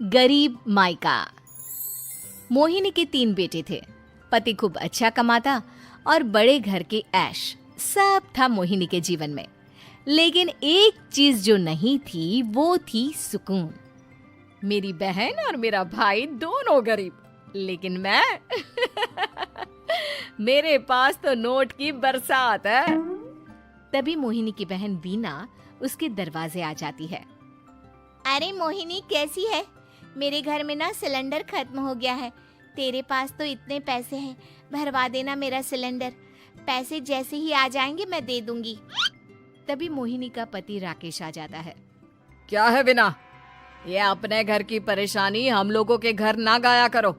गरीब मायका। मोहिनी के 3 बेटे थे। पति खूब अच्छा कमाता और बड़े घर के ऐश सब था मोहिनी के जीवन में। लेकिन एक चीज जो नहीं थी वो थी सुकून। मेरी बहन और मेरा भाई दोनों गरीब, लेकिन मैं मेरे पास तो नोट की बरसात है। तभी मोहिनी की बहन बीना उसके दरवाजे आ जाती है। अरे मोहिनी, कैसी है? मेरे घर में ना सिलेंडर खत्म हो गया है। तेरे पास तो इतने पैसे हैं, भरवा देना मेरा सिलेंडर। पैसे जैसे ही आ जाएंगे मैं दे दूंगी। तभी मोहिनी का पति राकेश आ जाता है। क्या है बिना, ये अपने घर की परेशानी हम लोगों के घर ना गाया करो।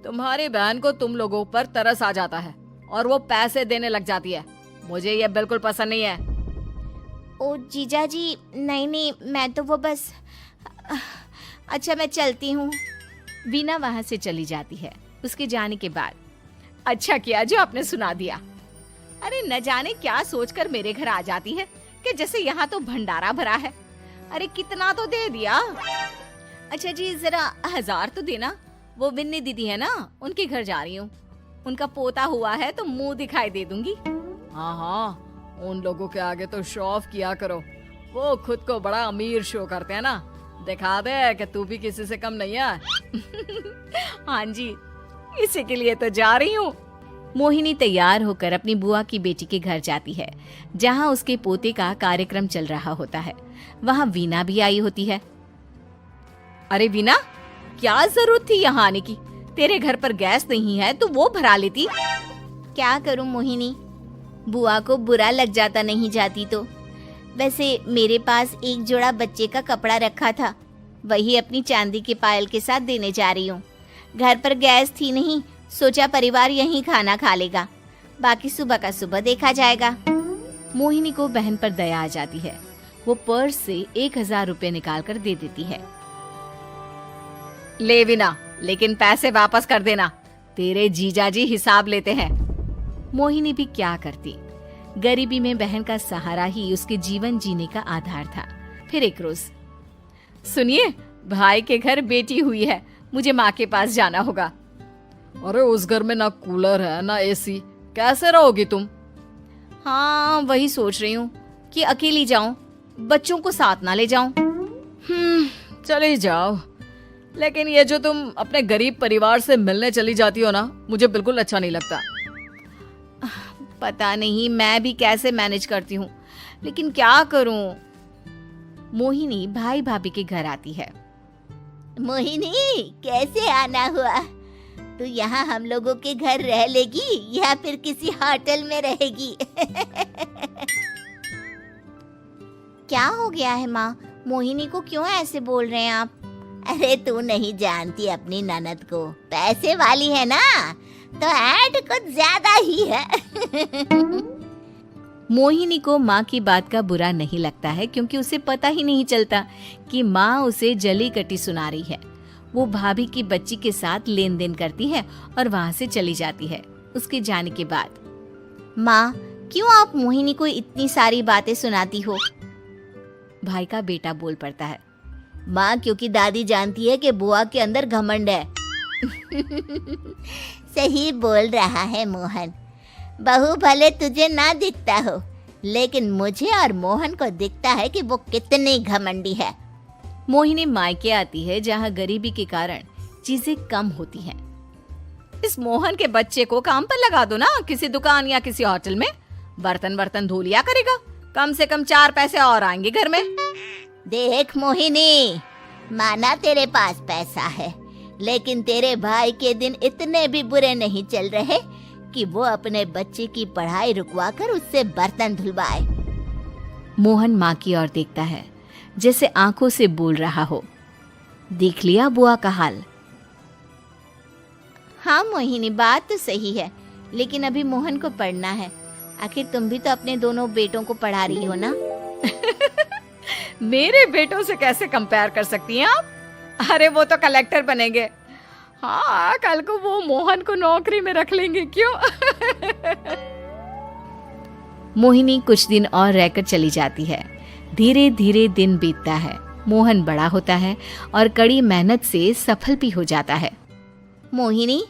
तुम्हारी बहन को तुम लोगों पर तरस आ जाता है और वो पैसे देने लग जाती है। मुझे ये बिल्कुल पसंद नहीं है। ओ जीजा जी, नहीं, मैं तो वो बस अच्छा मैं चलती हूँ। बीना वहां से चली जाती है। उसके जाने के बाद अच्छा किया जो आपने सुना दिया। अरे न जाने क्या सोचकर मेरे घर आ जाती है कि जैसे यहाँ तो भंडारा भरा है। अरे कितना तो दे दिया। अच्छा जी, जरा 1000 तो देना। वो बिन्नी दीदी है ना, उनके घर जा रही हूँ। उनका पोता हुआ है तो मुंह दिखाई दे दूंगी। हाँ, उन लोगों के आगे तो शो ऑफ किया करो। वो खुद को बड़ा अमीर शो करते हैं ना। दिखा दे कि तू भी किसी से कम नहीं है। हाँ जी, इसी के लिए तो जा रही हूँ। मोहिनी तैयार होकर अपनी बुआ की बेटी के घर जाती है, जहाँ उसके पोते का कार्यक्रम चल रहा होता है। वहाँ वीना भी आई होती है। अरे वीना, क्या जरूरत थी यहाँ आने की? तेरे घर पर गैस नहीं है तो वो भरा लेती। क्या करूं मोहिनी, बुआ को बुरा लग जाता नहीं जाती तो। वैसे मेरे पास एक जोड़ा बच्चे का कपड़ा रखा था, वही अपनी चांदी के पायल के साथ देने जा रही हूँ। घर पर गैस थी नहीं, सोचा परिवार यहीं खाना खा लेगा, बाकी सुबह का सुबह देखा जाएगा। मोहिनी को बहन पर दया आ जाती है। वो पर्स से 1000 रुपए निकाल कर दे देती है। ले बिना, लेकिन पैसे वापस कर देना, तेरे जीजाजी हिसाब लेते हैं। मोहिनी भी क्या करती, गरीबी में बहन का सहारा ही उसके जीवन जीने का आधार था। फिर एक रोज, सुनिए, भाई के घर बेटी हुई है, मुझे माँ के पास जाना होगा। अरे उस घर में ना कूलर है ना एसी, कैसे रहोगी तुम? हाँ, वही सोच रही हूँ कि अकेली जाऊं, बच्चों को साथ ना ले जाऊं। चली जाओ, लेकिन ये जो तुम अपने गरीब परिवार से मिलने चली जाती हो ना, मुझे बिल्कुल अच्छा नहीं लगता। पता नहीं मैं भी कैसे मैनेज करती हूँ, लेकिन क्या करूँ। मोहिनी भाई भाभी के घर आती है। मोहिनी, कैसे आना हुआ? तू यहाँ हम लोगों के घर रह लेगी या फिर किसी होटल में रहेगी? क्या हो गया है माँ? मोहिनी को क्यों ऐसे बोल रहे हैं आप? अरे तू नहीं जानती अपनी ननद को, पैसे वाली है ना, तो ऐड कुछ ज्यादा ही है। मोहिनी को माँ की बात का बुरा नहीं लगता है, क्योंकि उसे पता ही नहीं चलता कि माँ उसे जली कटी सुना रही है। वो भाभी की बच्ची के साथ लेन देन करती है और वहाँ से चली जाती है। उसके जाने के बाद, माँ, क्यों आप मोहिनी को इतनी सारी बातें सुनाती हो? भाई का बेटा बोल पड़ता है। माँ, क्योंकि दादी जानती है कि बुआ के अंदर घमंड है। सही बोल रहा है मोहन। बहू भले तुझे ना दिखता हो, लेकिन मुझे और मोहन को दिखता है कि वो कितनी घमंडी है। मोहिनी मायके आती है, जहाँ गरीबी के कारण चीजें कम होती हैं। इस मोहन के बच्चे को काम पर लगा दो ना, किसी दुकान या किसी होटल में। बर्तन धो लिया करेगा, कम से कम 4 पैसे और आएंगे घर में। देख मोहिनी, माना तेरे पास पैसा है, लेकिन तेरे भाई के दिन इतने भी बुरे नहीं चल रहे कि वो अपने बच्चे की पढ़ाई रुकवाकर उससे बर्तन धुलवाए। मोहन माँ की ओर देखता है, जैसे आंखों से बोल रहा हो, देख लिया बुआ का हाल। हाँ मोहिनी, बात तो सही है, लेकिन अभी मोहन को पढ़ना है। आखिर तुम भी तो अपने दोनों बेटों को पढ़ा रही हो ना। मेरे बेटों से कैसे कंपेयर कर सकती हैं आप? अरे वो तो कलेक्टर बनेंगे। हाँ, कल को वो मोहन को नौकरी में रख लेंगे, क्यों? मोहिनी कुछ दिन और रहकर चली जाती है। धीरे धीरे दिन बीतता है मोहन बड़ा होता है और कड़ी मेहनत से सफल भी हो जाता है। मोहिनी,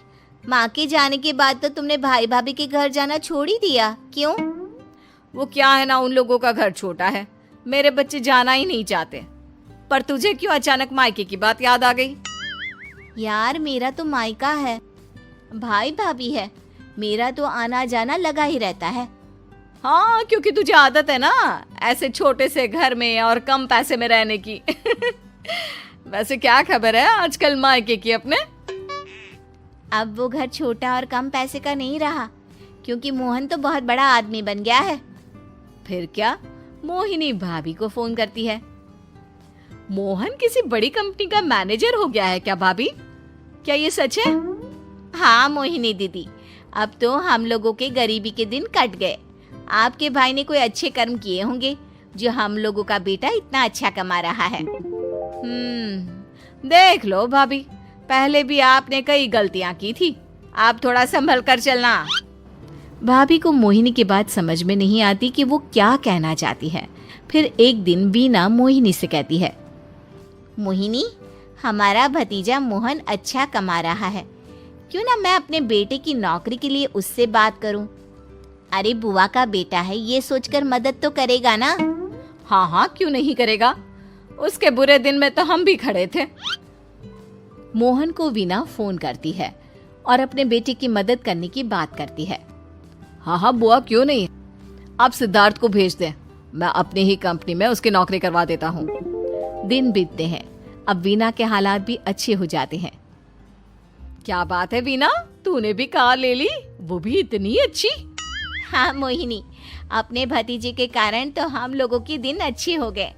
माँ के जाने के बाद तो तुमने भाई भाभी के घर जाना छोड़ ही दिया, क्यों? वो क्या है ना, उन लोगों का घर छोटा है, मेरे बच्चे जाना ही नहीं चाहते। पर तुझे क्यों अचानक मायके की बात याद आ गई? यार, मेरा तो मायका है, भाई भाभी है, मेरा तो आना जाना लगा ही रहता है। हाँ, क्योंकि तुझे आदत है ना ऐसे छोटे से घर में और कम पैसे में रहने की। वैसे क्या खबर है आजकल मायके की अपने? अब वो घर छोटा और कम पैसे का नहीं रहा, क्योंकि मोहन तो बहुत बड़ा आदमी बन गया है। फिर क्या? मोहिनी भाभी को फोन करती है। मोहन किसी बड़ी कंपनी का मैनेजर हो गया है क्या भाभी? क्या ये सच है? हाँ मोहिनी दीदी, अब तो हम लोगों के गरीबी के दिन कट गए। आपके भाई ने कोई अच्छे कर्म किए होंगे जो हम लोगों का बेटा इतना अच्छा कमा रहा है। देख लो भाभी, पहले भी आपने कई गलतियां की थी, आप थोड़ा संभल कर चलना। भाभी को मोहिनी की बात समझ में नहीं आती कि वो क्या कहना चाहती है। फिर एक दिन वीना मोहिनी से कहती है, मोहिनी, हमारा भतीजा मोहन अच्छा कमा रहा है, क्यों ना मैं अपने बेटे की नौकरी के लिए उससे बात करूं? अरे बुआ का बेटा है, ये सोचकर मदद तो करेगा ना? हाँ हाँ, क्यों नहीं करेगा, उसके बुरे दिन में तो हम भी खड़े थे। मोहन को वीना फोन करती है और अपने बेटे की मदद करने की बात करती है। हाँ हाँ बुआ, क्यों नहीं, आप सिद्धार्थ को भेज दें, मैं अपनी ही कंपनी में उसकी नौकरी करवा देता हूँ। दिन बीतते हैं, अब वीना के हालात भी अच्छे हो जाते हैं। क्या बात है वीना, तूने भी कार ले ली, वो भी इतनी अच्छी? हाँ मोहिनी, अपने भतीजे के कारण तो हम लोगों के दिन अच्छे हो गए।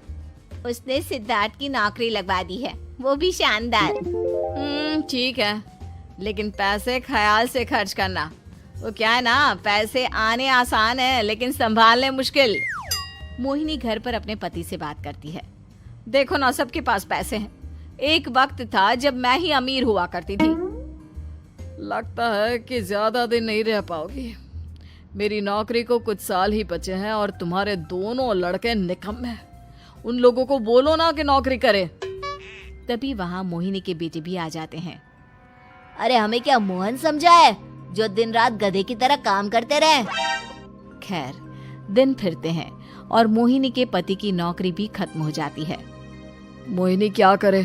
उसने सिद्धार्थ की नौकरी लगवा दी है, वो भी शानदार। ठीक है, लेकिन पैसे ख्याल से खर्च करना। वो क्या है ना, पैसे आने आसान है लेकिन संभालने मुश्किल। मोहिनी घर पर अपने पति से बात करती है। देखो ना, सबके पास पैसे हैं, एक वक्त था जब मैं ही अमीर हुआ करती थी। लगता है कि ज्यादा दिन नहीं रह पाओगी, मेरी नौकरी को कुछ साल ही बचे हैं और तुम्हारे दोनों लड़के निकम्मे हैं। उन लोगों को बोलो ना कि नौकरी करे। तभी वहाँ मोहिनी के बेटे भी आ जाते हैं। अरे हमें क्या मोहन समझा है जो दिन रात गधे की तरह काम करते रहे? खैर, दिन फिरते हैं और मोहिनी के पति की नौकरी भी खत्म हो जाती है। मोहिनी क्या करे,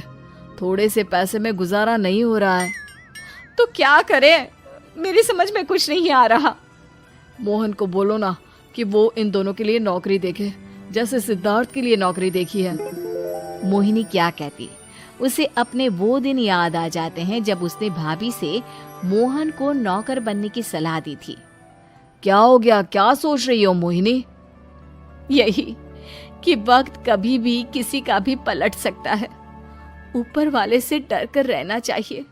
थोड़े से पैसे में गुजारा नहीं हो रहा है, तो क्या करे, मेरी समझ में कुछ नहीं आ रहा। मोहन को बोलो ना कि वो इन दोनों के लिए नौकरी देखे, जैसे सिद्धार्थ के लिए नौकरी देखी है। मोहिनी क्या कहती, उसे अपने वो दिन याद आ जाते हैं जब उसने भाभी से मोहन को नौकर बनने की सलाह दी थी। क्या हो गया, क्या सोच रही हो मोहिनी? यही कि वक्त कभी भी किसी का भी पलट सकता है, ऊपर वाले से डर कर रहना चाहिए।